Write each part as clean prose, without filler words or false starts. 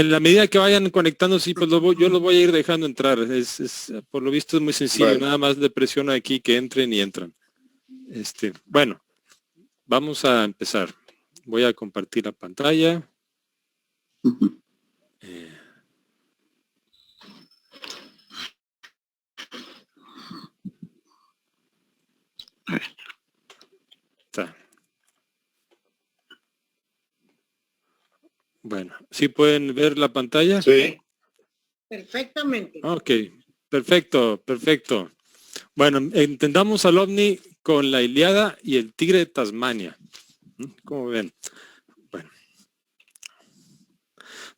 En la medida que vayan conectando, sí, pues yo los voy a ir dejando entrar. Por lo visto es muy sencillo, Bueno. nada más le presiono aquí que entren y entran. Bueno, vamos a empezar. Voy a compartir la pantalla. Está. Bueno, ¿sí pueden ver la pantalla? Sí. Perfectamente. Ok, perfecto. Bueno, entendamos al ovni con la Ilíada y el tigre de Tasmania. ¿Cómo ven? Bueno.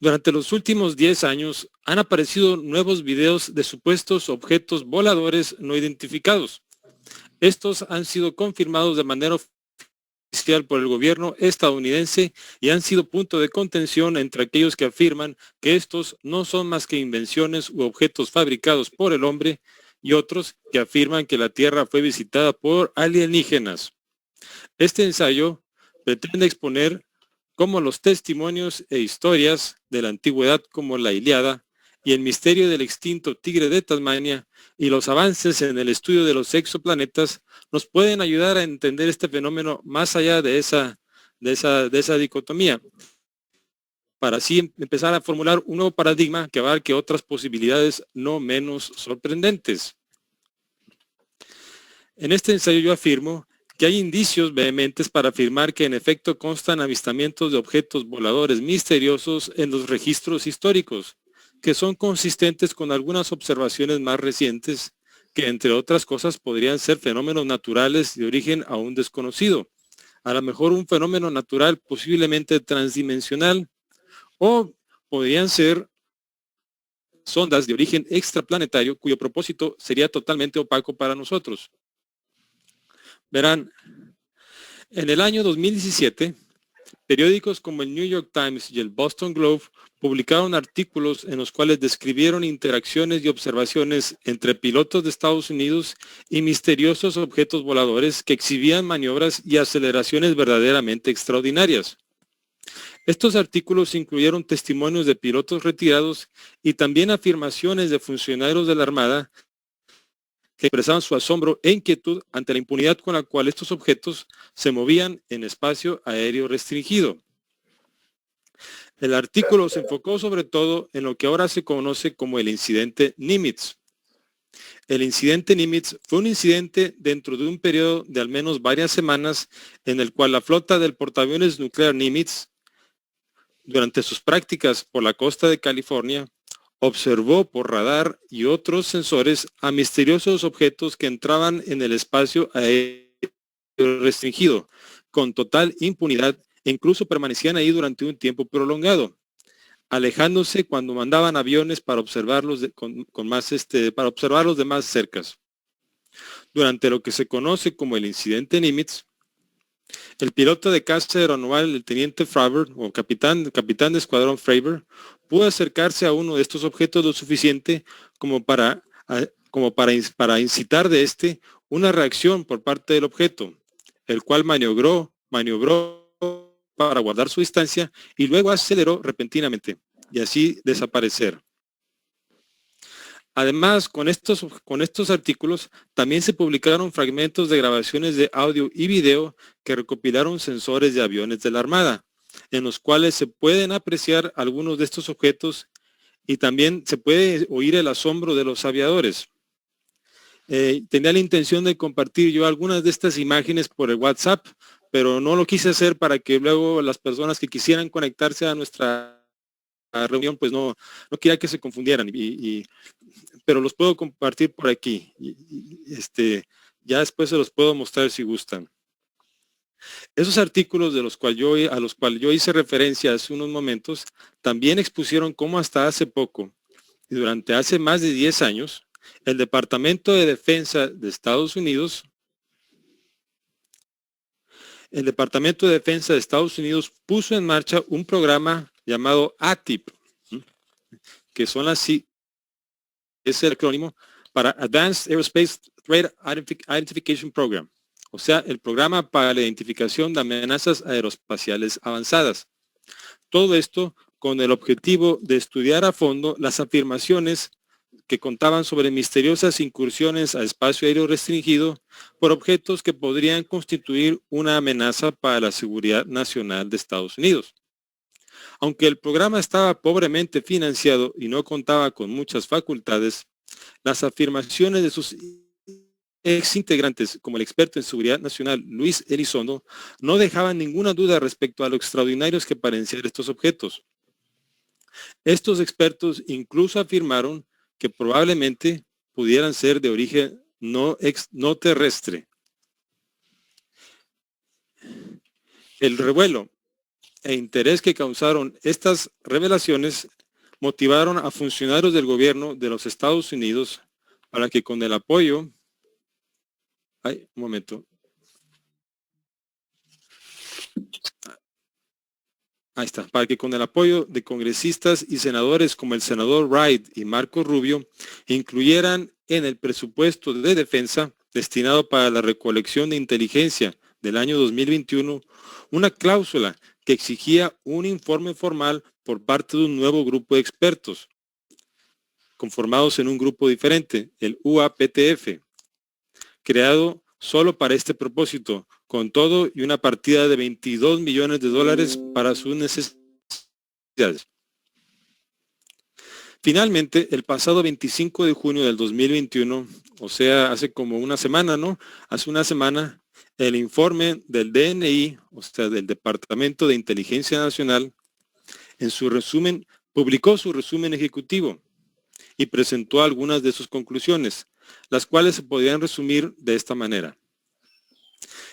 Durante los últimos 10 años han aparecido nuevos videos de supuestos objetos voladores no identificados. Estos han sido confirmados de manera oficial por el gobierno estadounidense y han sido punto de contención entre aquellos que afirman que estos no son más que invenciones u objetos fabricados por el hombre y otros que afirman que la Tierra fue visitada por alienígenas. Este ensayo pretende exponer cómo los testimonios e historias de la antigüedad como la Ilíada y el misterio del extinto tigre de Tasmania y los avances en el estudio de los exoplanetas nos pueden ayudar a entender este fenómeno más allá de esa dicotomía, para así empezar a formular un nuevo paradigma que abarque otras posibilidades no menos sorprendentes. En este ensayo yo afirmo que hay indicios vehementes para afirmar que en efecto constan avistamientos de objetos voladores misteriosos en los registros históricos, que son consistentes con algunas observaciones más recientes, que entre otras cosas podrían ser fenómenos naturales de origen aún desconocido, a lo mejor un fenómeno natural posiblemente transdimensional, o podrían ser sondas de origen extraplanetario cuyo propósito sería totalmente opaco para nosotros. Verán, en el año 2017, periódicos como el New York Times y el Boston Globe publicaron artículos en los cuales describieron interacciones y observaciones entre pilotos de Estados Unidos y misteriosos objetos voladores que exhibían maniobras y aceleraciones verdaderamente extraordinarias. Estos artículos incluyeron testimonios de pilotos retirados y también afirmaciones de funcionarios de la Armada que expresaban su asombro e inquietud ante la impunidad con la cual estos objetos se movían en espacio aéreo restringido. El artículo se enfocó sobre todo en lo que ahora se conoce como el incidente Nimitz. El incidente Nimitz fue un incidente dentro de un periodo de al menos varias semanas en el cual la flota del portaaviones nuclear Nimitz, durante sus prácticas por la costa de California, observó por radar y otros sensores a misteriosos objetos que entraban en el espacio aéreo restringido con total impunidad e incluso permanecían ahí durante un tiempo prolongado, alejándose cuando mandaban aviones para observarlos para observarlos de más cerca. Durante lo que se conoce como el incidente Nimitz, el piloto de caza aeronaval, el teniente Fravor, o capitán de escuadrón Fravor, pudo acercarse a uno de estos objetos lo suficiente como para incitar de una reacción por parte del objeto, el cual maniobró para guardar su distancia y luego aceleró repentinamente y así desaparecer. Además, con estos artículos también se publicaron fragmentos de grabaciones de audio y video que recopilaron sensores de aviones de la Armada, en los cuales se pueden apreciar algunos de estos objetos y también se puede oír el asombro de los aviadores. Tenía la intención de compartir yo algunas de estas imágenes por el WhatsApp, pero no lo quise hacer para que luego las personas que quisieran conectarse a nuestra reunión, pues no quería que se confundieran, pero los puedo compartir por aquí. Ya después se los puedo mostrar si gustan. Esos artículos a los cuales yo hice referencia hace unos momentos, también expusieron cómo hasta hace poco, y durante hace más de 10 años, el Departamento de Defensa de Estados Unidos puso en marcha un programa llamado ATIP, que es el acrónimo para Advanced Aerospace Threat Identification Program, o sea, el programa para la identificación de amenazas aeroespaciales avanzadas. Todo esto con el objetivo de estudiar a fondo las afirmaciones que contaban sobre misteriosas incursiones a espacio aéreo restringido por objetos que podrían constituir una amenaza para la seguridad nacional de Estados Unidos. Aunque el programa estaba pobremente financiado y no contaba con muchas facultades, las afirmaciones de sus ex integrantes, como el experto en seguridad nacional Luis Elizondo, no dejaban ninguna duda respecto a lo extraordinarios que parecían estos objetos. Estos expertos incluso afirmaron que probablemente pudieran ser de origen no terrestre. El revuelo e interés que causaron estas revelaciones motivaron a funcionarios del gobierno de los Estados Unidos para que con el apoyo... un momento. Ahí está. Para que con el apoyo de congresistas y senadores como el senador Wright y Marco Rubio incluyeran en el presupuesto de defensa destinado para la recolección de inteligencia del año 2021 una cláusula que exigía un informe formal por parte de un nuevo grupo de expertos, conformados en un grupo diferente, el UAPTF, creado solo para este propósito, con todo y una partida de $22 millones para sus necesidades. Finalmente, el pasado 25 de junio del 2021, o sea, hace como una semana, ¿no? Hace una semana, el informe del DNI, o sea, del Departamento de Inteligencia Nacional, en su resumen, publicó su resumen ejecutivo y presentó algunas de sus conclusiones, las cuales se podrían resumir de esta manera.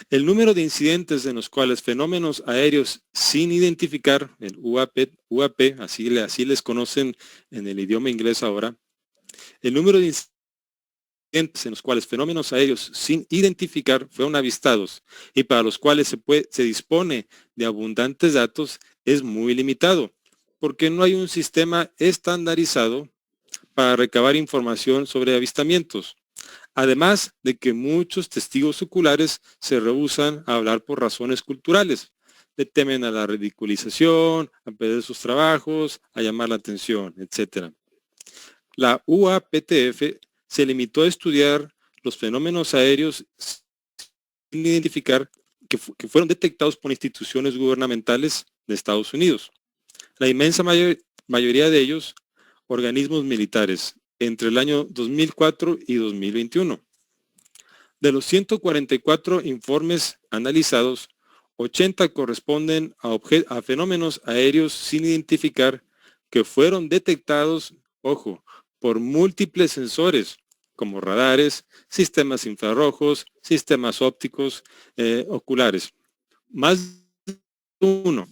El número de incidentes en los cuales fenómenos aéreos sin identificar, el UAP, así les conocen en el idioma inglés ahora, el número de incidentes en los cuales fenómenos aéreos sin identificar fueron avistados y para los cuales se dispone de abundantes datos es muy limitado, porque no hay un sistema estandarizado para recabar información sobre avistamientos. Además de que muchos testigos oculares se rehúsan a hablar por razones culturales. Le temen a la ridiculización, a perder sus trabajos, a llamar la atención, etc. La UAPTF se limitó a estudiar los fenómenos aéreos sin identificar que fueron detectados por instituciones gubernamentales de Estados Unidos. La inmensa mayoría de ellos, organismos militares, entre el año 2004 y 2021. De los 144 informes analizados, 80 corresponden a fenómenos aéreos sin identificar que fueron detectados, ojo, por múltiples sensores, como radares, sistemas infrarrojos, sistemas ópticos, oculares. Más de uno.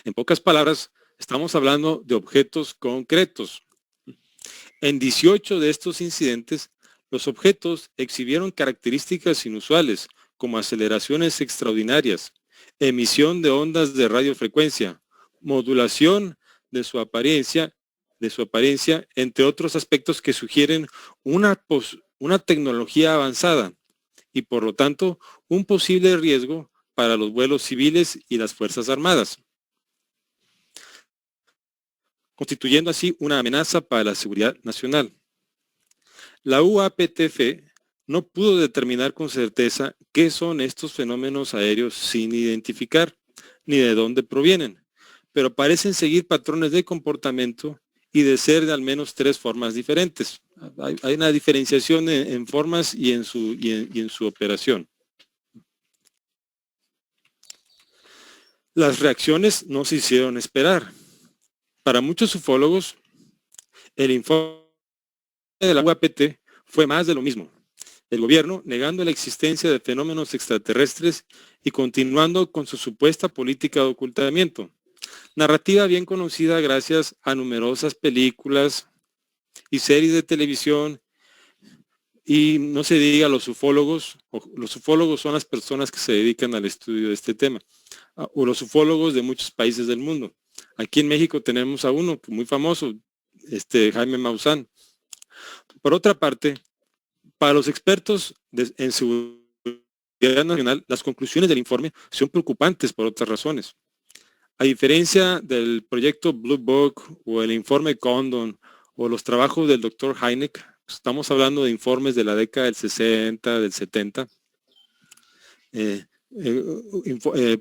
En pocas palabras, estamos hablando de objetos concretos. En 18 de estos incidentes, los objetos exhibieron características inusuales, como aceleraciones extraordinarias, emisión de ondas de radiofrecuencia, modulación de su apariencia, entre otros aspectos que sugieren una tecnología avanzada y, por lo tanto, un posible riesgo para los vuelos civiles y las Fuerzas Armadas, constituyendo así una amenaza para la seguridad nacional. La UAPTF no pudo determinar con certeza qué son estos fenómenos aéreos sin identificar, ni de dónde provienen, pero parecen seguir patrones de comportamiento y de ser de al menos 3 formas diferentes. Hay una diferenciación en formas y en su operación. Las reacciones no se hicieron esperar. Para muchos ufólogos, el informe de la UAPT fue más de lo mismo. El gobierno negando la existencia de fenómenos extraterrestres y continuando con su supuesta política de ocultamiento. Narrativa bien conocida gracias a numerosas películas y series de televisión, y no se diga los ufólogos. Los ufólogos son las personas que se dedican al estudio de este tema, o los ufólogos de muchos países del mundo. Aquí en México tenemos a uno muy famoso, Jaime Maussan. Por otra parte, para los expertos en seguridad nacional, las conclusiones del informe son preocupantes por otras razones. A diferencia del proyecto Blue Book o el informe Condon o los trabajos del Dr. Hynek, estamos hablando de informes de la década del 60, del 70,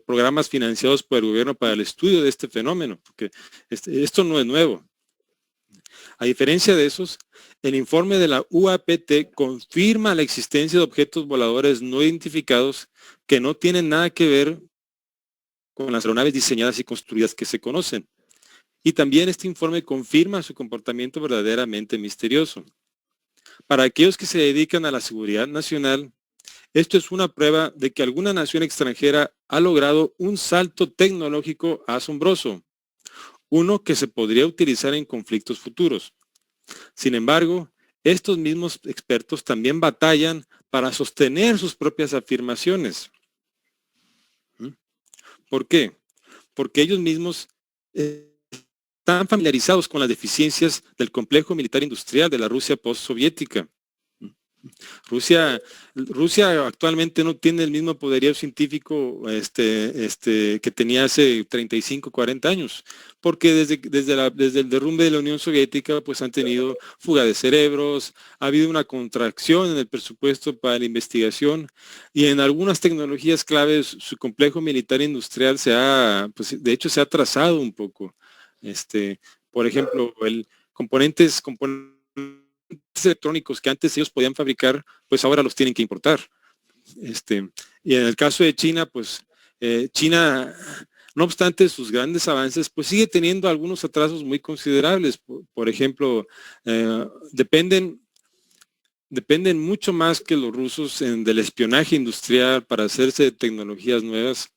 programas financiados por el gobierno para el estudio de este fenómeno, porque esto no es nuevo. A diferencia de esos, el informe de la UAPT confirma la existencia de objetos voladores no identificados que no tienen nada que ver con las aeronaves diseñadas y construidas que se conocen. Y también este informe confirma su comportamiento verdaderamente misterioso. Para aquellos que se dedican a la seguridad nacional, esto es una prueba de que alguna nación extranjera ha logrado un salto tecnológico asombroso, uno que se podría utilizar en conflictos futuros. Sin embargo, estos mismos expertos también batallan para sostener sus propias afirmaciones. ¿Por qué? Porque ellos mismos están familiarizados con las deficiencias del complejo militar industrial de la Rusia postsoviética. Rusia actualmente no tiene el mismo poderío científico que tenía hace 35, 40 años, porque desde el derrumbe de la Unión Soviética pues han tenido fuga de cerebros, ha habido una contracción en el presupuesto para la investigación y en algunas tecnologías claves su complejo militar industrial de hecho se ha atrasado un poco. Por ejemplo, componentes electrónicos que antes ellos podían fabricar, pues ahora los tienen que importar. Y en el caso de China, pues China, no obstante sus grandes avances, pues sigue teniendo algunos atrasos muy considerables. Por ejemplo, dependen mucho más que los rusos del espionaje industrial para hacerse de tecnologías nuevas.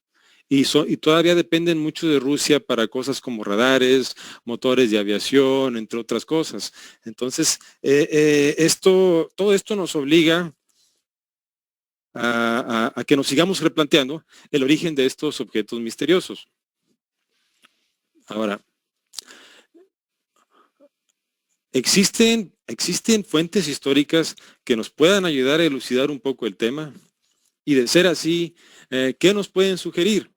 Y todavía dependen mucho de Rusia para cosas como radares, motores de aviación, entre otras cosas. Entonces, todo esto nos obliga a que nos sigamos replanteando el origen de estos objetos misteriosos. Ahora, ¿existen fuentes históricas que nos puedan ayudar a elucidar un poco el tema? Y de ser así, ¿qué nos pueden sugerir?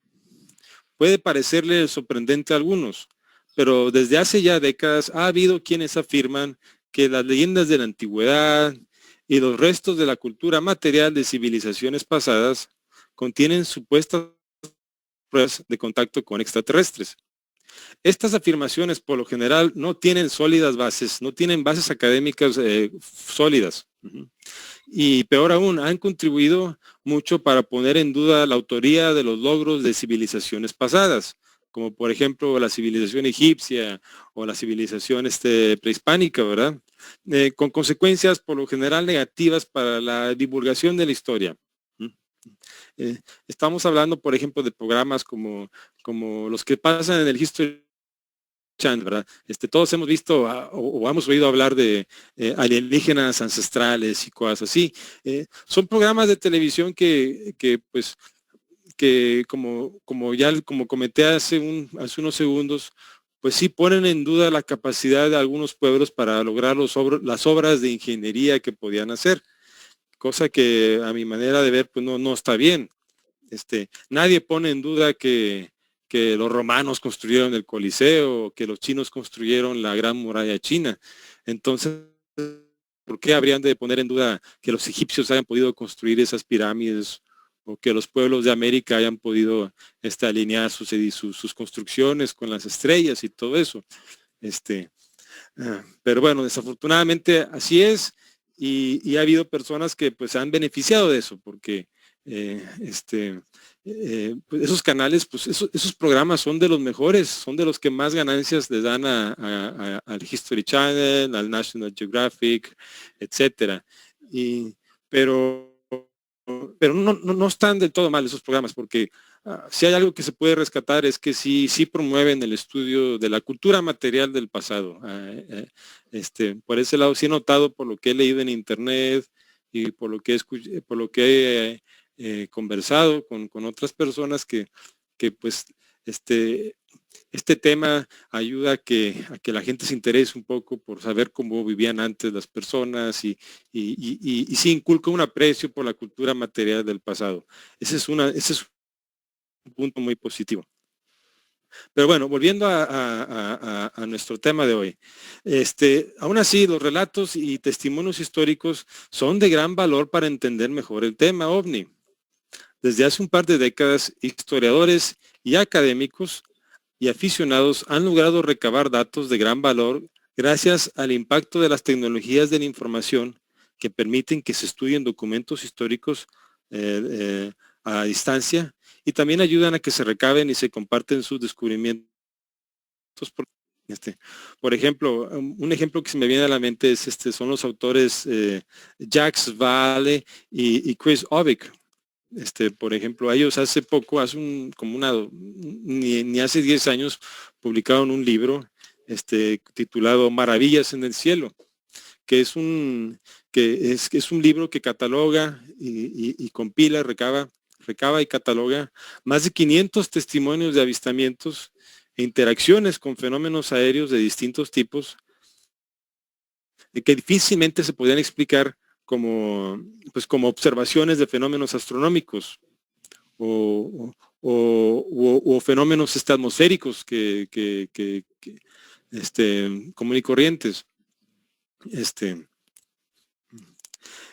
Puede parecerle sorprendente a algunos, pero desde hace ya décadas ha habido quienes afirman que las leyendas de la antigüedad y los restos de la cultura material de civilizaciones pasadas contienen supuestas pruebas de contacto con extraterrestres. Estas afirmaciones por lo general no tienen sólidas bases, no tienen bases académicas sólidas. Y peor aún, han contribuido mucho para poner en duda la autoría de los logros de civilizaciones pasadas, como por ejemplo la civilización egipcia o la civilización prehispánica, ¿verdad? Con consecuencias por lo general negativas para la divulgación de la historia. Estamos hablando, por ejemplo, de programas como los que pasan en el History Channel, ¿verdad? Todos hemos visto o hemos oído hablar de alienígenas ancestrales y cosas así. Son programas de televisión que como comenté hace unos segundos, pues sí ponen en duda la capacidad de algunos pueblos para lograr las obras de ingeniería que podían hacer, cosa que a mi manera de ver pues no está bien. Nadie pone en duda que los romanos construyeron el Coliseo, que los chinos construyeron la Gran Muralla China. Entonces, ¿por qué habrían de poner en duda que los egipcios hayan podido construir esas pirámides o que los pueblos de América hayan podido alinear sus construcciones con las estrellas y todo eso? Pero bueno, desafortunadamente así es y ha habido personas que pues han beneficiado de eso porque pues esos canales, pues esos programas son de los mejores, son de los que más ganancias les dan al History Channel, al National Geographic, etcétera. Pero no están del todo mal esos programas, porque si hay algo que se puede rescatar es que sí promueven el estudio de la cultura material del pasado. Por ese lado sí he notado por lo que he leído en internet y por lo que he conversado con otras personas que pues este tema ayuda a que la gente se interese un poco por saber cómo vivían antes las personas y sí inculca un aprecio por la cultura material del pasado. Ese es un punto muy positivo. Pero bueno, volviendo a nuestro tema de hoy. Aún así, los relatos y testimonios históricos son de gran valor para entender mejor el tema OVNI. Desde hace un par de décadas, historiadores y académicos y aficionados han logrado recabar datos de gran valor gracias al impacto de las tecnologías de la información que permiten que se estudien documentos históricos a distancia y también ayudan a que se recaben y se comparten sus descubrimientos. Por ejemplo, un ejemplo que se me viene a la mente es son los autores Jacques Vallée y Chris Obick. Por ejemplo, ellos hace poco, ni hace 10 años, publicaron un libro titulado Maravillas en el Cielo, que es un libro que cataloga y compila, recaba y cataloga más de 500 testimonios de avistamientos e interacciones con fenómenos aéreos de distintos tipos que difícilmente se podían explicar como observaciones de fenómenos astronómicos o fenómenos atmosféricos común y corrientes.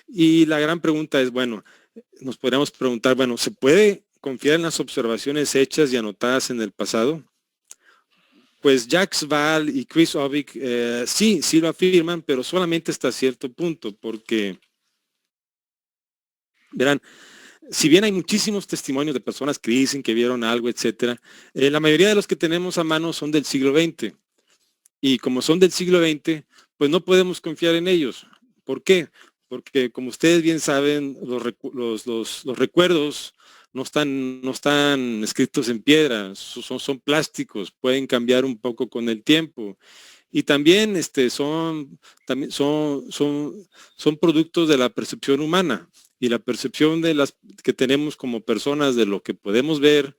Y la gran pregunta es, bueno, nos podríamos preguntar, bueno, ¿se puede confiar en las observaciones hechas y anotadas en el pasado? Pues Jacques Vallée y Chris Obick sí lo afirman, pero solamente hasta cierto punto, porque, verán, si bien hay muchísimos testimonios de personas que dicen que vieron algo, etcétera, la mayoría de los que tenemos a mano son del siglo XX. Y como son del siglo XX, pues no podemos confiar en ellos. ¿Por qué? Porque como ustedes bien saben, los recuerdos no están escritos en piedra, son plásticos, pueden cambiar un poco con el tiempo. Y también, son productos de la percepción humana. Y la percepción de las que tenemos como personas de lo que podemos ver,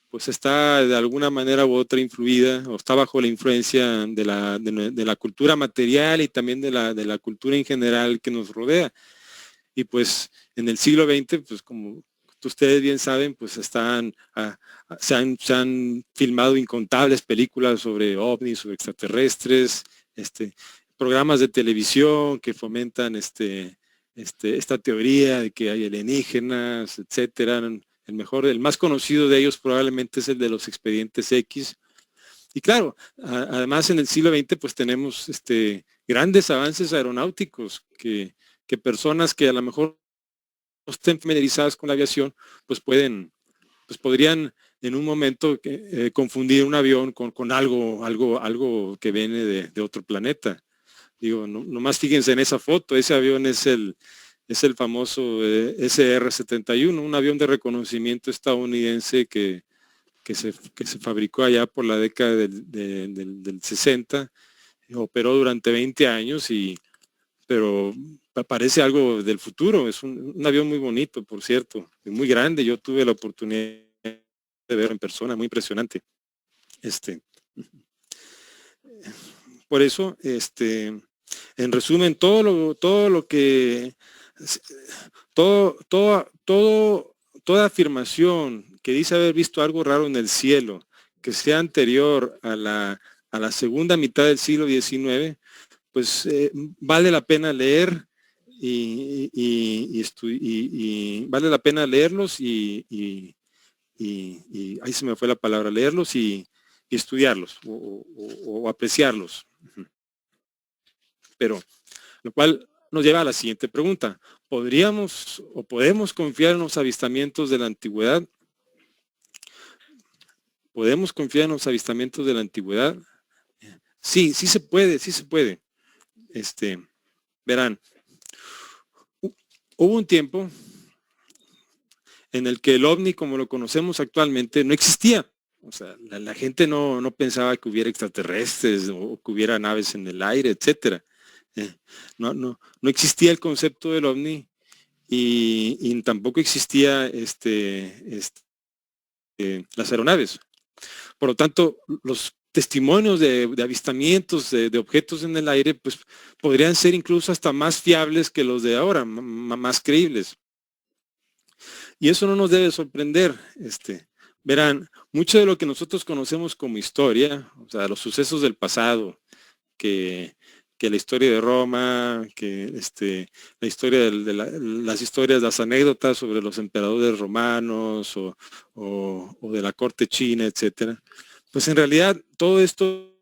pues está de alguna manera u otra influida o está bajo la influencia de la cultura material y también de la cultura en general que nos rodea. Y pues en el siglo XX, pues como ustedes bien saben, pues se han filmado incontables películas sobre ovnis, sobre extraterrestres, programas de televisión que fomentan esta teoría de que hay alienígenas, etcétera. El más conocido de ellos probablemente es el de los expedientes X. Y claro, además en el siglo XX pues tenemos grandes avances aeronáuticos que personas que a lo mejor no estén familiarizadas con la aviación pues podrían en un momento confundir un avión con algo que viene de otro planeta. Digo, nomás fíjense en esa foto, ese avión es el famoso SR-71, un avión de reconocimiento estadounidense que se fabricó allá por la década del 60, operó durante 20 años, pero parece algo del futuro. Es un avión muy bonito, por cierto, muy grande. Yo tuve la oportunidad de verlo en persona, muy impresionante. Por eso, en resumen, toda afirmación que dice haber visto algo raro en el cielo, que sea anterior a la segunda mitad del siglo XIX, pues vale la pena leer y vale la pena leerlos y ahí se me fue la palabra, leerlos y estudiarlos o apreciarlos. Pero lo cual nos lleva a la siguiente pregunta. ¿Podemos confiar en los avistamientos de la antigüedad? ¿Podemos confiar en los avistamientos de la antigüedad? Sí se puede. Verán, hubo un tiempo en el que el ovni, como lo conocemos actualmente, no existía. O sea, la gente no pensaba que hubiera extraterrestres o que hubiera naves en el aire, etcétera. No existía el concepto del ovni y tampoco existía las aeronaves. Por lo tanto, los testimonios de avistamientos de objetos en el aire pues podrían ser incluso hasta más fiables que los de ahora, más creíbles. Y eso no nos debe sorprender. Verán, mucho de lo que nosotros conocemos como historia, o sea, los sucesos del pasado, que, que la historia de Roma, la historia las historias, las anécdotas sobre los emperadores romanos o de la corte china, etcétera. Pues en realidad todo eso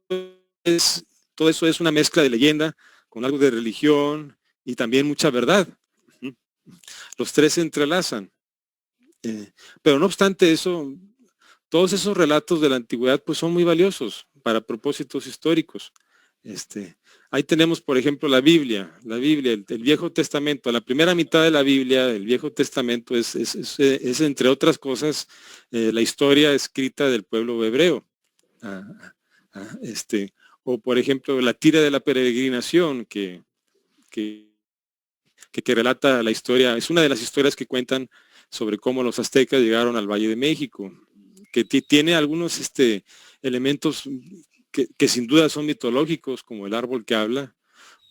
es una mezcla de leyenda con algo de religión y también mucha verdad. Los tres se entrelazan. Pero no obstante eso, todos esos relatos de la antigüedad pues son muy valiosos para propósitos históricos. Ahí tenemos, por ejemplo, la Biblia, el Viejo Testamento. La primera mitad de la Biblia, el Viejo Testamento, es entre otras cosas, la historia escrita del pueblo hebreo. Ah, ah, o por ejemplo, la tira de la peregrinación, que, que relata la historia, es una de las historias que cuentan sobre cómo los aztecas llegaron al Valle de México, que tiene algunos elementos que sin duda son mitológicos, como el árbol que habla,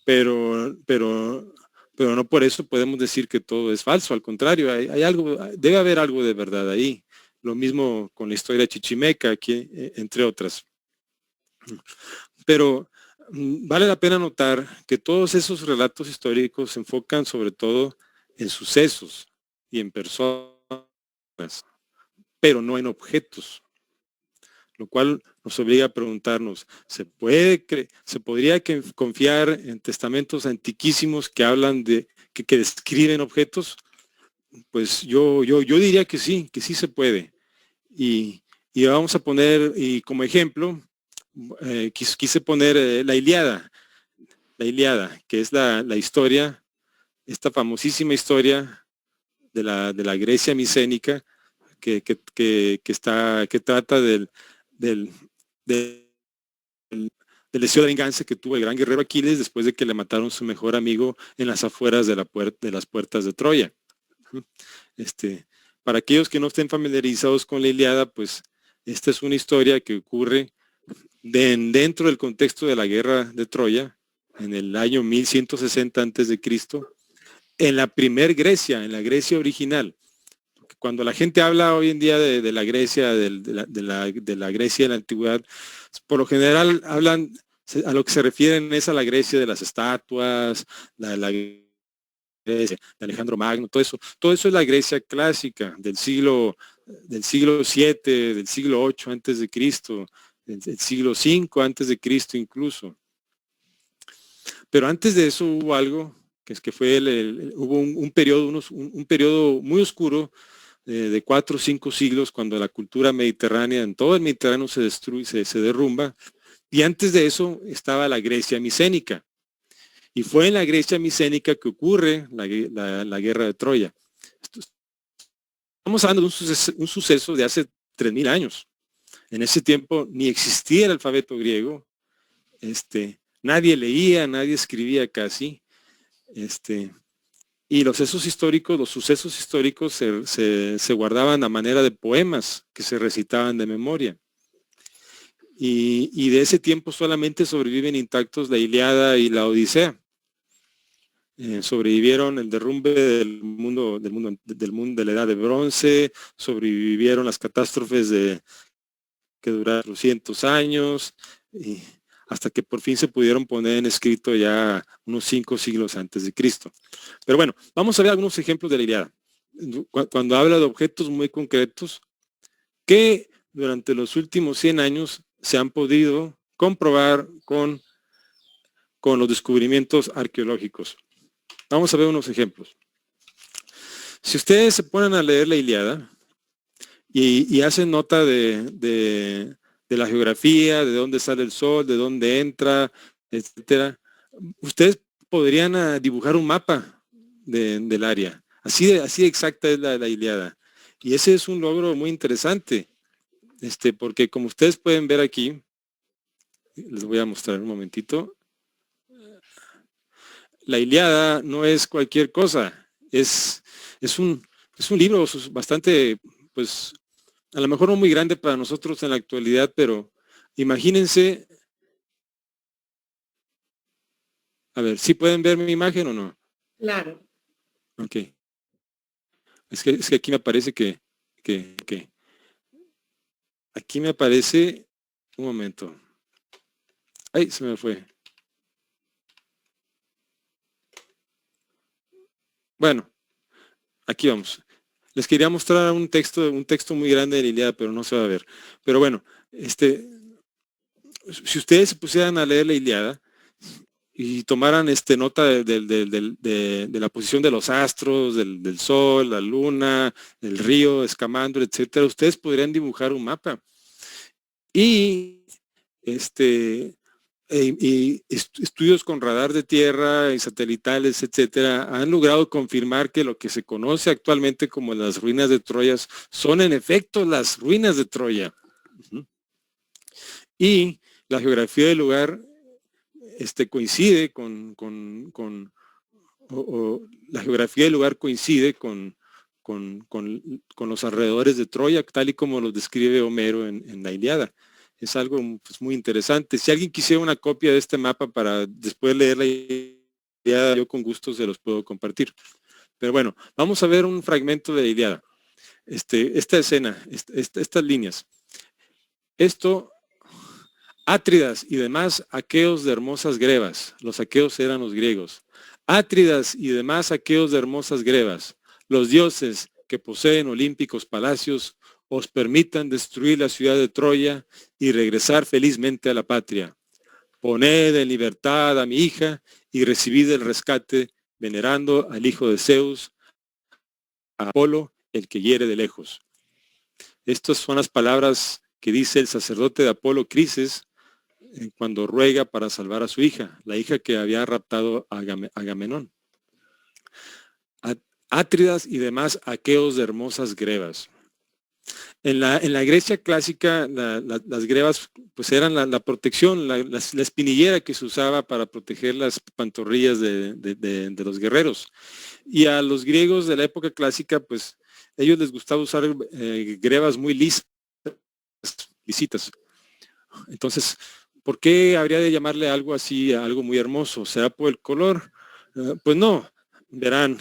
pero no por eso podemos decir que todo es falso, al contrario, hay algo, debe haber algo de verdad ahí. Lo mismo con la historia chichimeca, aquí, entre otras. Pero vale la pena notar que todos esos relatos históricos se enfocan sobre todo en sucesos y en personas, pero no en objetos, lo cual nos obliga a preguntarnos, ¿se podría confiar en testamentos antiquísimos que hablan que describen objetos? Pues yo diría que sí se puede. Y vamos a poner, y como ejemplo, quise poner la Ilíada, que es la historia, esta famosísima historia de la Grecia micénica, que trata del deseo de venganza que tuvo el gran guerrero Aquiles después de que le mataron su mejor amigo en las afueras de las puertas de Troya. Para aquellos que no estén familiarizados con la Ilíada, pues esta es una historia que ocurre dentro del contexto de la guerra de Troya, en el año 1160 a.C., en la primer Grecia, en la Grecia original. Cuando la gente habla hoy en día de la Grecia, de la Grecia de la antigüedad, por lo general hablan, a lo que se refieren es a la Grecia de las estatuas, la Grecia de Alejandro Magno, todo eso es la Grecia clásica del siglo VII, del siglo VIII antes de Cristo, del siglo V antes de Cristo incluso. Pero antes de eso hubo algo que fue hubo un periodo muy oscuro de 4 o 5 siglos, cuando la cultura mediterránea, en todo el Mediterráneo, se destruye, se derrumba. Y antes de eso estaba la Grecia micénica. Y fue en la Grecia micénica que ocurre la guerra de Troya. Estamos hablando de un suceso de hace 3000 años. En ese tiempo ni existía el alfabeto griego. Nadie leía, nadie escribía casi. Y los sucesos históricos se guardaban a manera de poemas que se recitaban de memoria. Y de ese tiempo solamente sobreviven intactos la Ilíada y la Odisea. Sobrevivieron el derrumbe de la edad de bronce, sobrevivieron las catástrofes que duraron 200 años, hasta que por fin se pudieron poner en escrito ya unos 5 siglos antes de Cristo. Pero bueno, vamos a ver algunos ejemplos de la Ilíada. Cuando habla de objetos muy concretos que durante los últimos 100 años se han podido comprobar con los descubrimientos arqueológicos. Vamos a ver unos ejemplos. Si ustedes se ponen a leer la Ilíada y hacen nota de la geografía, de dónde sale el sol, de dónde entra, etcétera, ustedes podrían dibujar un mapa del área. Así de exacta es la Ilíada. Y ese es un logro muy interesante, porque como ustedes pueden ver aquí, les voy a mostrar un momentito. La Ilíada no es cualquier cosa, es un libro bastante, pues, a lo mejor no muy grande para nosotros en la actualidad, pero imagínense, a ver, ¿sí pueden ver mi imagen o no? Claro. Ok. Es que aquí me parece que aquí me aparece, un momento. Ay, se me fue. Bueno, aquí vamos. Les quería mostrar un texto muy grande de la Ilíada, pero no se va a ver. Pero bueno, si ustedes se pusieran a leer la Ilíada y tomaran nota de la posición de los astros, del sol, la luna, el río, Escamandro, etcétera, ustedes podrían dibujar un mapa. Y estudios con radar de tierra y satelitales, etcétera, han logrado confirmar que lo que se conoce actualmente como las ruinas de Troya son en efecto las ruinas de Troya. Y la geografía del lugar coincide la geografía del lugar coincide con los alrededores de Troya, tal y como los describe Homero en la Ilíada. Es algo pues, muy interesante. Si alguien quisiera una copia de este mapa para después leer la Ilíada, yo con gusto se los puedo compartir. Pero bueno, vamos a ver un fragmento de la Ilíada. Esta escena, estas líneas. Esto, Átridas y demás aqueos de hermosas grebas. Los aqueos eran los griegos. Átridas y demás aqueos de hermosas grebas. Los dioses que poseen olímpicos palacios os permitan destruir la ciudad de Troya y regresar felizmente a la patria. Poned en libertad a mi hija y recibid el rescate, venerando al hijo de Zeus, a Apolo, el que hiere de lejos. Estas son las palabras que dice el sacerdote de Apolo, Crises, cuando ruega para salvar a su hija, la hija que había raptado a Agamenón. Átridas y demás aqueos de hermosas grebas. En la Grecia clásica, las grebas pues eran la protección, la espinillera que se usaba para proteger las pantorrillas de los guerreros. Y a los griegos de la época clásica, pues ellos les gustaba usar grebas muy lisitas. Entonces, ¿por qué habría de llamarle algo así a algo muy hermoso? ¿Será por el color? Pues no, verán,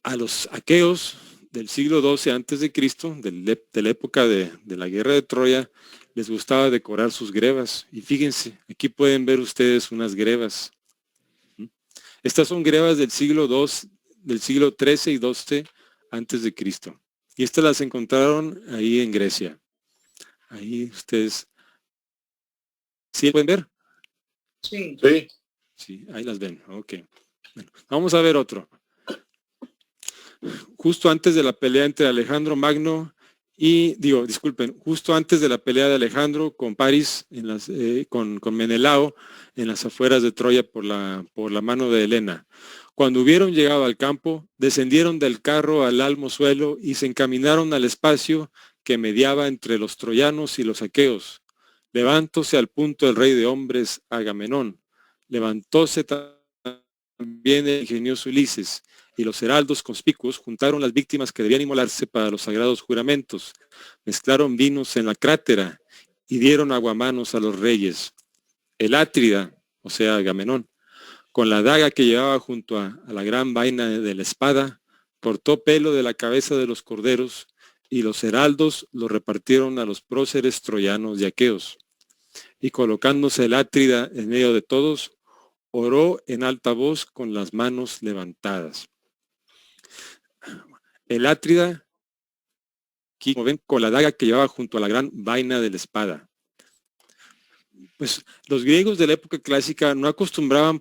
a los aqueos del siglo XII antes de Cristo, de la época de la guerra de Troya, les gustaba decorar sus grebas. Y fíjense, aquí pueden ver ustedes unas grebas. Estas son grebas del siglo XIII y XII antes de Cristo. Y estas las encontraron ahí en Grecia. Ahí ustedes, ¿sí pueden ver? Sí. Sí, ahí las ven. Ok. Bueno, vamos a ver otro. Justo antes de la pelea entre Alejandro Magno justo antes de la pelea de Alejandro con París, con Menelao, en las afueras de Troya por la mano de Helena. Cuando hubieron llegado al campo, descendieron del carro al almo suelo y se encaminaron al espacio que mediaba entre los troyanos y los aqueos. Levantóse al punto el rey de hombres, Agamenón. Levantóse también el ingenioso Ulises, y los heraldos conspicuos juntaron las víctimas que debían inmolarse para los sagrados juramentos, mezclaron vinos en la crátera y dieron aguamanos a los reyes. El Átrida, o sea, Agamenón, con la daga que llevaba junto a la gran vaina de la espada, cortó pelo de la cabeza de los corderos, y los heraldos lo repartieron a los próceres troyanos y aqueos. Y colocándose el Átrida en medio de todos, oró en alta voz con las manos levantadas. El Átrida, aquí como ven, con la daga que llevaba junto a la gran vaina de la espada. Pues los griegos de la época clásica no acostumbraban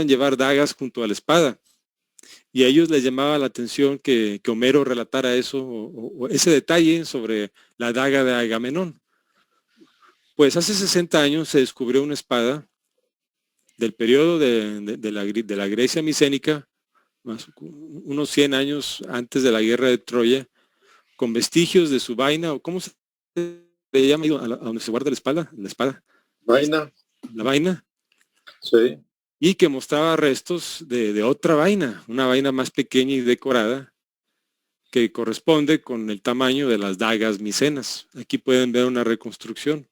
llevar dagas junto a la espada. Y a ellos les llamaba la atención que Homero relatara eso, o ese detalle sobre la daga de Agamenón. Pues hace 60 años se descubrió una espada del periodo de la Grecia micénica, unos 100 años antes de la guerra de Troya, con vestigios de su vaina, o cómo se le llama a donde se guarda la espada. Vaina. La vaina. Sí. Y que mostraba restos de otra vaina, una vaina más pequeña y decorada, que corresponde con el tamaño de las dagas micenas. Aquí pueden ver una reconstrucción.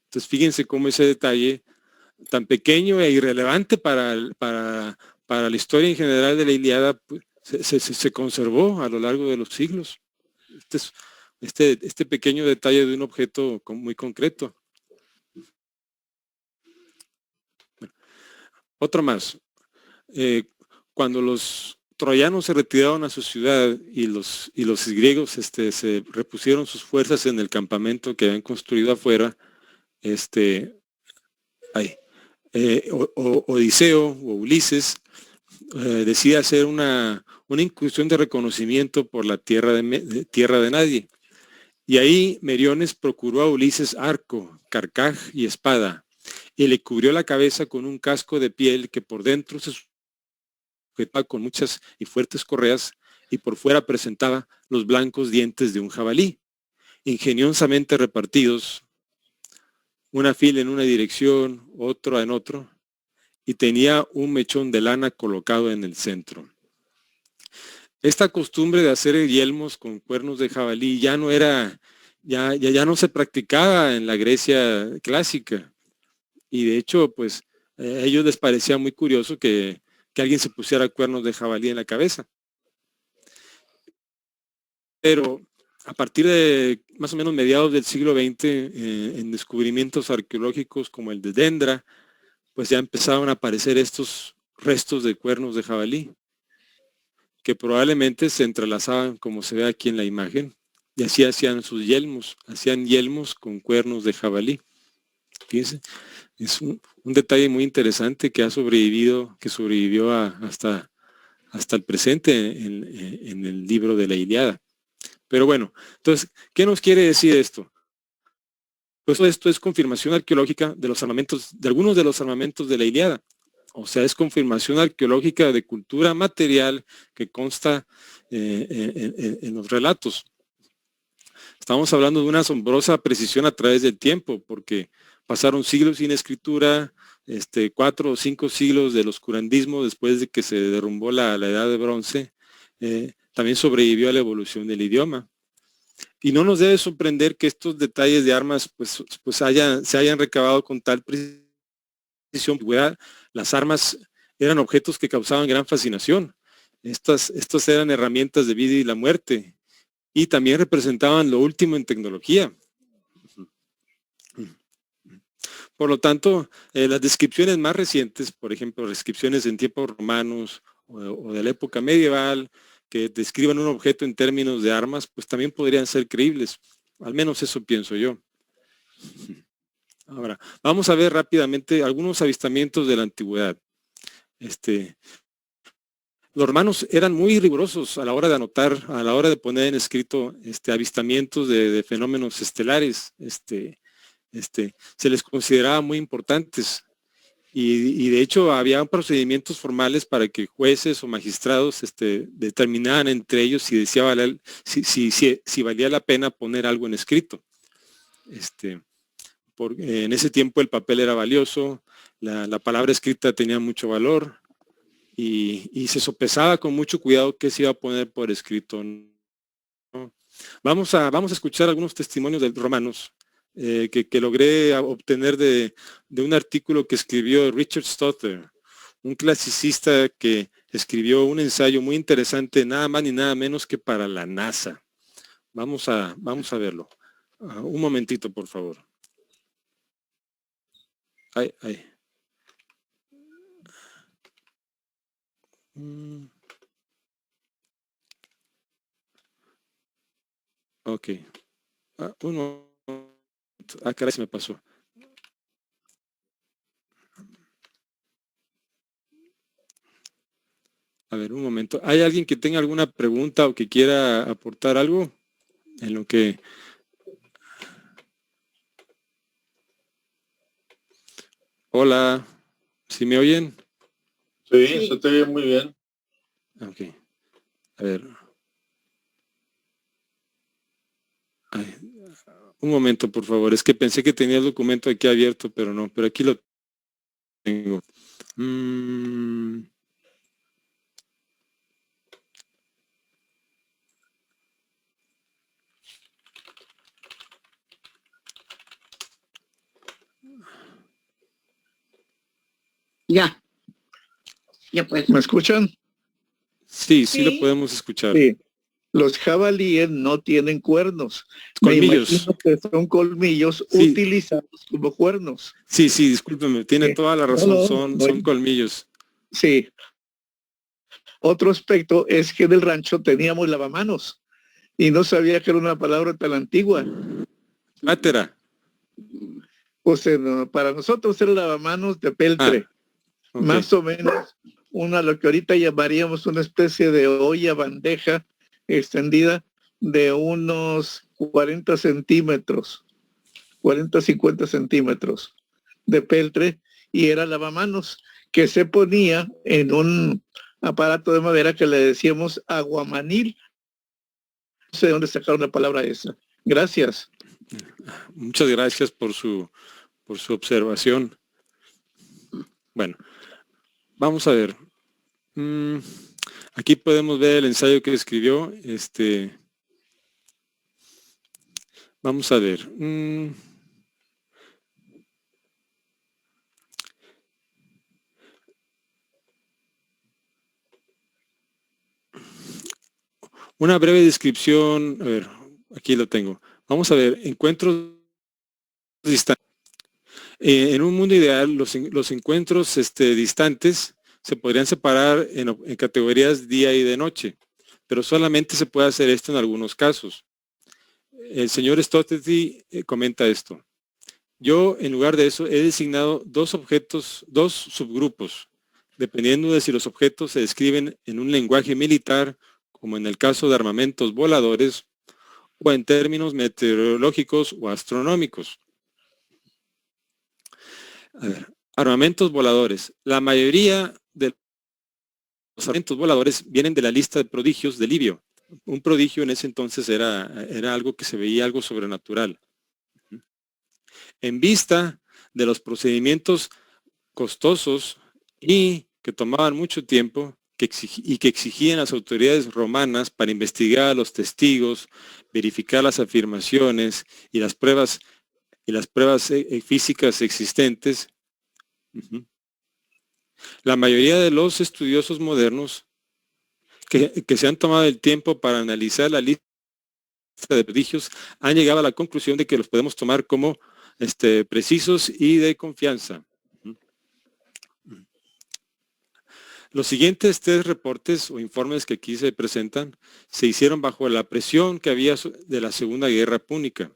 Entonces fíjense cómo ese detalle tan pequeño e irrelevante para la historia en general de la Ilíada, pues, se conservó a lo largo de los siglos. Este pequeño detalle de un objeto muy concreto. Bueno, otro más. Cuando los troyanos se retiraron a su ciudad y los griegos se repusieron sus fuerzas en el campamento que habían construido afuera, Odiseo o Ulises decide hacer una incursión de reconocimiento por la tierra de nadie. Y ahí Meriones procuró a Ulises arco, carcaj y espada, y le cubrió la cabeza con un casco de piel que por dentro se sujetaba con muchas y fuertes correas y por fuera presentaba los blancos dientes de un jabalí, ingeniosamente repartidos, una fila en una dirección, otra en otro, y tenía un mechón de lana colocado en el centro. Esta costumbre de hacer yelmos con cuernos de jabalí ya no se practicaba en la Grecia clásica. Y de hecho, pues, a ellos les parecía muy curioso que alguien se pusiera cuernos de jabalí en la cabeza. Pero a partir de más o menos mediados del siglo XX, en descubrimientos arqueológicos como el de Dendra, pues ya empezaron a aparecer estos restos de cuernos de jabalí, que probablemente se entrelazaban como se ve aquí en la imagen, y así hacían sus yelmos, con cuernos de jabalí. Fíjense, es un detalle muy interesante que sobrevivió hasta el presente en el libro de la Ilíada. Pero bueno, entonces, ¿qué nos quiere decir esto? Pues esto es confirmación arqueológica de algunos de los armamentos de la Ilíada. O sea, es confirmación arqueológica de cultura material que consta en los relatos. Estamos hablando de una asombrosa precisión a través del tiempo, porque pasaron siglos sin escritura, 4 o 5 siglos del oscurantismo después de que se derrumbó la edad de bronce. También sobrevivió a la evolución del idioma. Y no nos debe sorprender que estos detalles de armas se hayan recabado con tal precisión. Las armas eran objetos que causaban gran fascinación. Estas eran herramientas de vida y la muerte y también representaban lo último en tecnología. Por lo tanto, las descripciones más recientes, por ejemplo, descripciones en tiempos romanos o de la época medieval, que describan un objeto en términos de armas, pues también podrían ser creíbles. Al menos eso pienso yo. Ahora, vamos a ver rápidamente algunos avistamientos de la antigüedad. Los romanos eran muy rigurosos a la hora de anotar, a la hora de poner en escrito avistamientos de fenómenos estelares. Se les consideraba muy importantes. Y de hecho había procedimientos formales para que jueces o magistrados determinaran entre ellos si valía la pena poner algo en escrito. Porque en ese tiempo el papel era valioso, la palabra escrita tenía mucho valor y se sopesaba con mucho cuidado qué se iba a poner por escrito, ¿no? Vamos a escuchar algunos testimonios de romanos que logré obtener de un artículo que escribió Richard Stotter, un clasicista que escribió un ensayo muy interesante, nada más ni nada menos que para la NASA. Vamos a verlo. Un momentito, por favor. Ok. Caray, se me pasó. A ver, un momento. ¿Hay alguien que tenga alguna pregunta o que quiera aportar algo en lo que... Hola, ¿sí me oyen? Sí, se te oye muy bien. Ok. A ver. Un momento, por favor. Es que pensé que tenía el documento aquí abierto, pero no. Pero aquí lo tengo. Ya pues. ¿Me escuchan? Sí, sí lo Sí. podemos escuchar. Sí. Los jabalíes no tienen cuernos. Me Colmillos. imagino que son colmillos Sí. utilizados como cuernos. Sí, discúlpeme, tiene Sí. toda la No, razón, no, son colmillos. Sí. Otro aspecto es que en el rancho teníamos lavamanos y no sabía que era una palabra tan antigua. Mátera. Pues para nosotros era lavamanos de peltre, Ok. más o menos lo que ahorita llamaríamos una especie de olla bandeja extendida de unos 40 centímetros, 40, 50 centímetros de peltre, y era lavamanos que se ponía en un aparato de madera que le decíamos aguamanil. No sé de dónde sacaron la palabra esa. Gracias. Muchas gracias por su observación. Bueno, vamos a ver. Aquí podemos ver el ensayo que escribió. Vamos a ver. Una breve descripción. A ver, aquí lo tengo. Vamos a ver. Encuentros distantes. En un mundo ideal, los encuentros distantes se podrían separar en categorías día y de noche, pero solamente se puede hacer esto en algunos casos. El señor Stotety comenta esto. Yo, en lugar de eso, he designado dos subgrupos, dependiendo de si los objetos se describen en un lenguaje militar, como en el caso de armamentos voladores, o en términos meteorológicos o astronómicos. A ver, armamentos voladores. La mayoría de los armamentos voladores vienen de la lista de prodigios de Livio. Un prodigio en ese entonces era algo que se veía algo sobrenatural. En vista de los procedimientos costosos y que tomaban mucho tiempo que exigían las autoridades romanas para investigar a los testigos, verificar las afirmaciones y las pruebas físicas existentes. La mayoría de los estudiosos modernos que se han tomado el tiempo para analizar la lista de prodigios han llegado a la conclusión de que los podemos tomar como precisos y de confianza. Los siguientes tres reportes o informes que aquí se presentan se hicieron bajo la presión que había de la Segunda Guerra Púnica.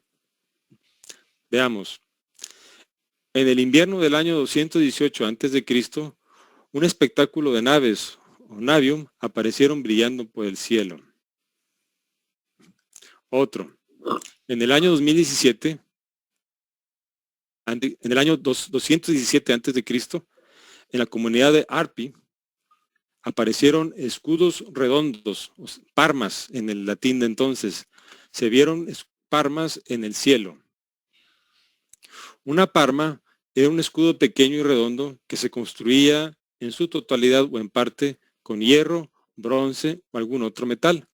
Veamos. En el invierno del año 218 a.C., un espectáculo de naves o navium aparecieron brillando por el cielo. Otro. En el año 2017, en el año 217 a.C., en la comunidad de Arpi, aparecieron escudos redondos, parmas en el latín de entonces. Se vieron parmas en el cielo. Una parma era un escudo pequeño y redondo que se construía en su totalidad o en parte con hierro, bronce o algún otro metal.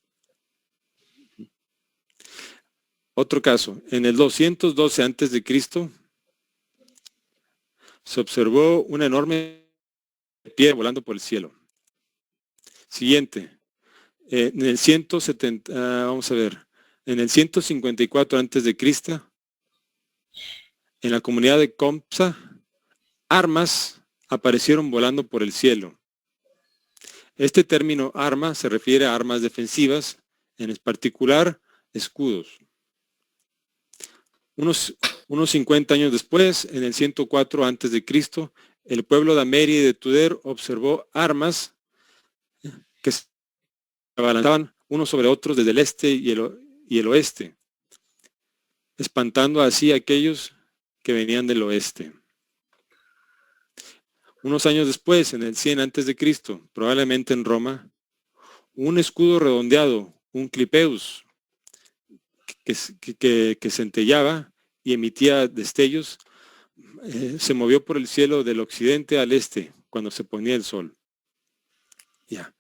Otro caso, en el 212 a.C. se observó una enorme piedra volando por el cielo. Siguiente, en el 170, vamos a ver, en el 154 a.C., en la comunidad de Compsa, armas aparecieron volando por el cielo. Este término arma se refiere a armas defensivas, en particular escudos. Unos 50 años después, en el 104 a.C., el pueblo de Ameri y de Tuder observó armas que se abalanzaban unos sobre otros desde el este y el oeste, espantando así a aquellos que venían del oeste. Unos años después, en el 100 a.C., probablemente en Roma, un escudo redondeado, un clipeus, que centellaba y emitía destellos, se movió por el cielo del occidente al este cuando se ponía el sol. Ya.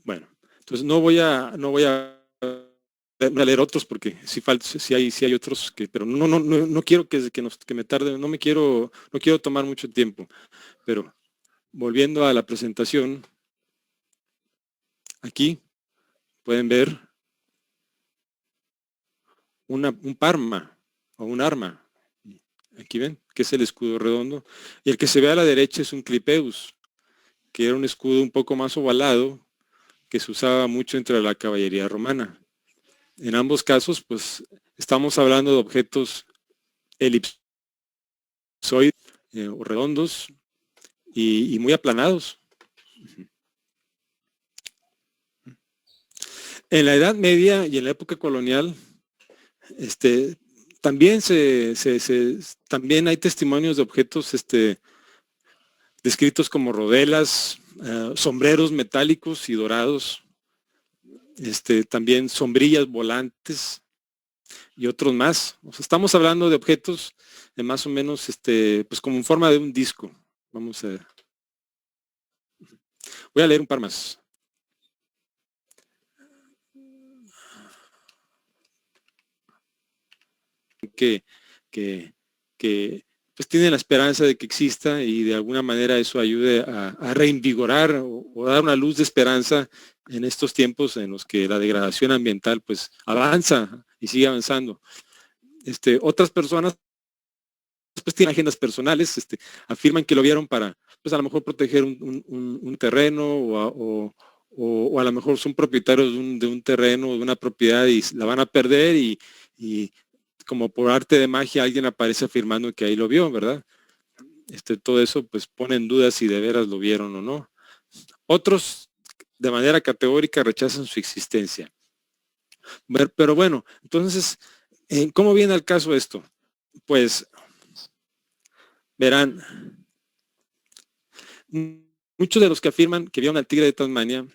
Bueno, entonces no voy a leer otros porque sí hay otros pero no quiero que me tarde, no quiero tomar mucho tiempo, pero volviendo a la presentación, aquí pueden ver un parma o un arma. Aquí ven, que es el escudo redondo. Y el que se ve a la derecha es un clipeus, que era un escudo un poco más ovalado, que se usaba mucho entre la caballería romana. En ambos casos, pues, estamos hablando de objetos elipsoides o redondos y muy aplanados. En la Edad Media y en la época colonial, también también hay testimonios de objetos descritos como rodelas, sombreros metálicos y dorados, también sombrillas volantes y otros más. O sea, estamos hablando de objetos más o menos pues como en forma de un disco. Vamos a ver. Voy a leer un par más. Que pues tiene la esperanza de que exista y de alguna manera eso ayude a reinvigorar o dar una luz de esperanza en estos tiempos en los que la degradación ambiental pues avanza y sigue avanzando. Otras personas pues tienen agendas personales, afirman que lo vieron para pues a lo mejor proteger un terreno o a lo mejor son propietarios de un terreno, de una propiedad y la van a perder y como por arte de magia alguien aparece afirmando que ahí lo vio, ¿verdad? Todo eso pues pone en duda si de veras lo vieron o no. Otros de manera categórica rechazan su existencia. Pero bueno, entonces, ¿cómo viene al caso esto? Pues, verán, muchos de los que afirman que vieron al tigre de Tasmania,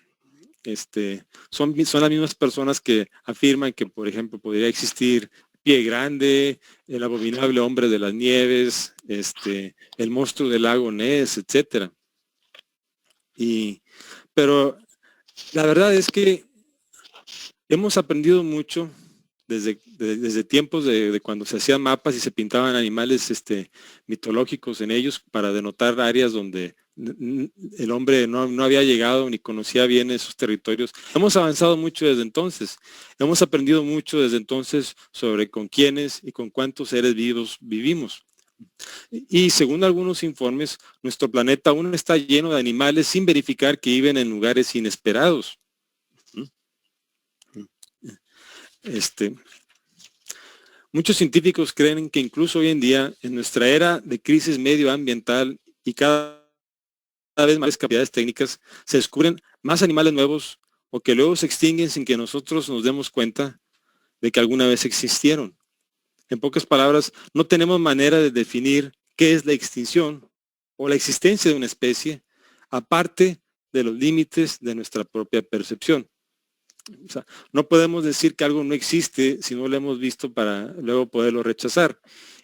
son las mismas personas que afirman que, por ejemplo, podría existir Pie Grande, el abominable hombre de las nieves, el monstruo del lago Ness, etcétera. Pero la verdad es que hemos aprendido mucho desde tiempos de cuando se hacían mapas y se pintaban animales mitológicos en ellos para denotar áreas donde el hombre no había llegado ni conocía bien esos territorios. Hemos avanzado mucho desde entonces. Hemos aprendido mucho desde entonces sobre con quiénes y con cuántos seres vivos vivimos. Y según algunos informes, nuestro planeta aún está lleno de animales sin verificar que viven en lugares inesperados. Muchos científicos creen que incluso hoy en día, en nuestra era de crisis medioambiental y cada vez más capacidades técnicas, se descubren más animales nuevos o que luego se extinguen sin que nosotros nos demos cuenta de que alguna vez existieron. En pocas palabras, no tenemos manera de definir qué es la extinción o la existencia de una especie, aparte de los límites de nuestra propia percepción. O sea, no podemos decir que algo no existe si no lo hemos visto para luego poderlo rechazar.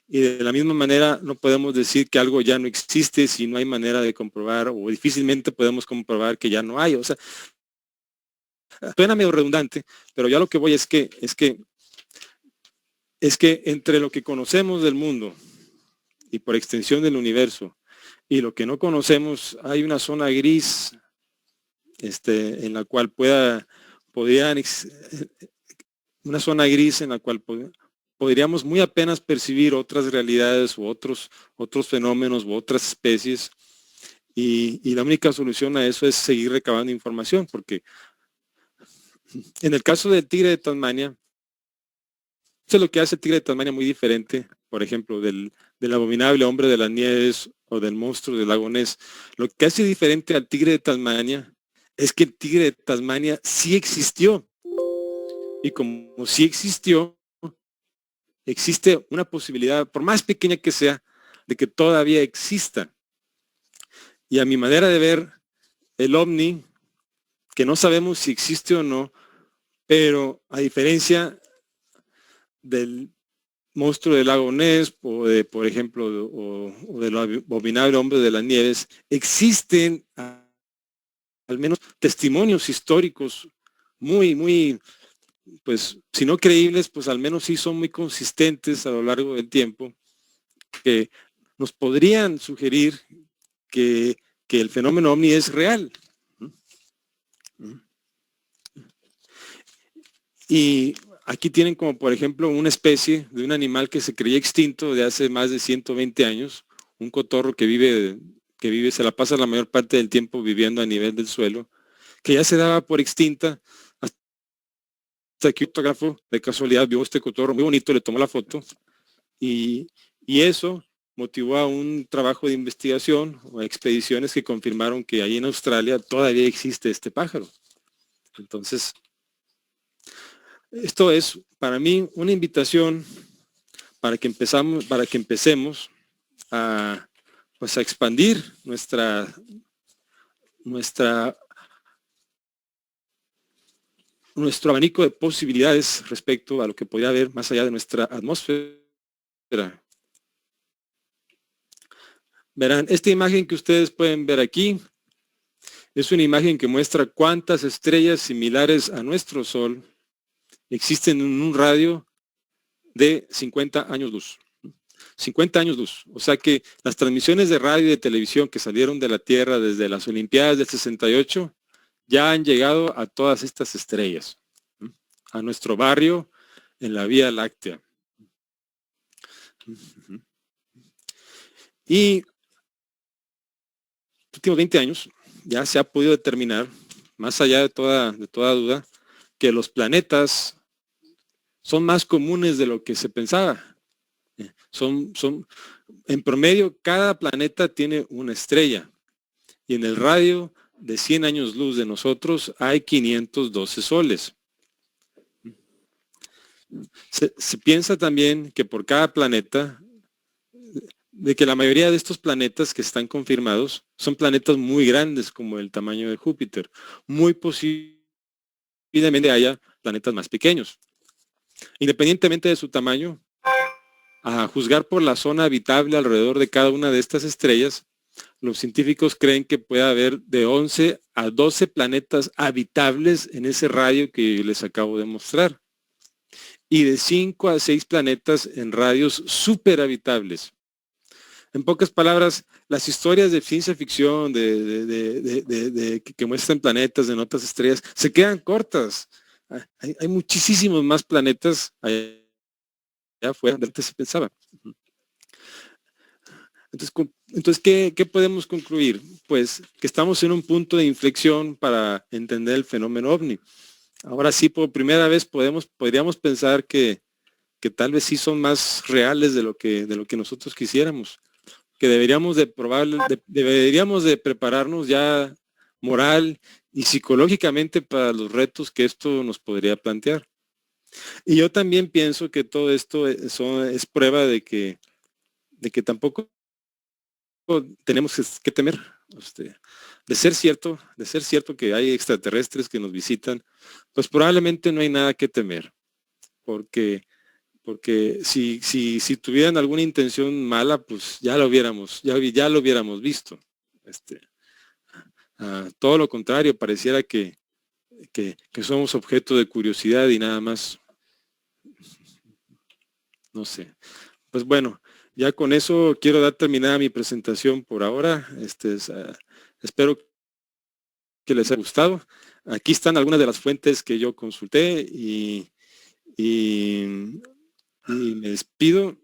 Y de la misma manera no podemos decir que algo ya no existe si no hay manera de comprobar o difícilmente podemos comprobar que ya no hay. O sea, suena medio redundante, pero ya lo que voy es que entre lo que conocemos del mundo y por extensión del universo y lo que no conocemos hay una zona gris en la cual una zona gris en la cual podríamos muy apenas percibir otras realidades u otros fenómenos u otras especies y la única solución a eso es seguir recabando información, porque en el caso del tigre de Tasmania, eso es lo que hace el tigre de Tasmania muy diferente, por ejemplo, del abominable hombre de las nieves o del monstruo del lago Ness. Lo que hace diferente al tigre de Tasmania es que el tigre de Tasmania sí existió. Y como sí existió, existe una posibilidad, por más pequeña que sea, de que todavía exista. Y a mi manera de ver, el ovni, que no sabemos si existe o no, pero a diferencia del monstruo del lago Ness o de, por ejemplo, o del abominable hombre de las nieves, existen al menos testimonios históricos muy, pues, si no creíbles, pues al menos sí son muy consistentes a lo largo del tiempo, que nos podrían sugerir que que el fenómeno ovni es real. Y aquí tienen como por ejemplo una especie de un animal que se creía extinto de hace más de 120 años, un cotorro que vive, se la pasa la mayor parte del tiempo viviendo a nivel del suelo, que ya se daba por extinta, hasta que un fotógrafo de casualidad vio este cotorro muy bonito, le tomó la foto, y eso motivó a un trabajo de investigación o expediciones que confirmaron que ahí en Australia todavía existe este pájaro. Entonces, esto es para mí una invitación para que empecemos a, pues, a expandir nuestro abanico de posibilidades respecto a lo que podría haber más allá de nuestra atmósfera. Verán, esta imagen que ustedes pueden ver aquí es una imagen que muestra cuántas estrellas similares a nuestro Sol existen en un radio de 50 años luz. 50 años luz. O sea que las transmisiones de radio y de televisión que salieron de la Tierra desde las Olimpiadas del 68 ya han llegado a todas estas estrellas, a nuestro barrio en la Vía Láctea. Y los últimos 20 años ya se ha podido determinar, más allá de toda duda, que los planetas son más comunes de lo que se pensaba. En promedio, cada planeta tiene una estrella. Y en el radio de 100 años luz de nosotros hay 512 soles. Se piensa también que por cada planeta, de que la mayoría de estos planetas que están confirmados son planetas muy grandes como el tamaño de Júpiter. Muy posiblemente haya planetas más pequeños. Independientemente de su tamaño, a juzgar por la zona habitable alrededor de cada una de estas estrellas, los científicos creen que puede haber de 11 a 12 planetas habitables en ese radio que les acabo de mostrar. Y de 5 a 6 planetas en radios superhabitables. En pocas palabras, las historias de ciencia ficción que muestran planetas en otras estrellas se quedan cortas. Hay muchísimos más planetas allá afuera de lo que se pensaba. Entonces ¿qué podemos concluir? Pues que estamos en un punto de inflexión para entender el fenómeno ovni. Ahora sí, por primera vez podríamos pensar que tal vez sí son más reales de lo que nosotros quisiéramos. Que deberíamos de prepararnos ya moral y psicológicamente para los retos que esto nos podría plantear. Y yo también pienso que todo esto es prueba de que tampoco tenemos que temer. De ser cierto que hay extraterrestres que nos visitan, pues probablemente no hay nada que temer. Porque si tuvieran alguna intención mala, pues ya lo hubiéramos visto. Todo lo contrario, pareciera que somos objeto de curiosidad y nada más. No sé. Pues bueno, ya con eso quiero dar terminada mi presentación por ahora. Espero que les haya gustado. Aquí están algunas de las fuentes que yo consulté y me despido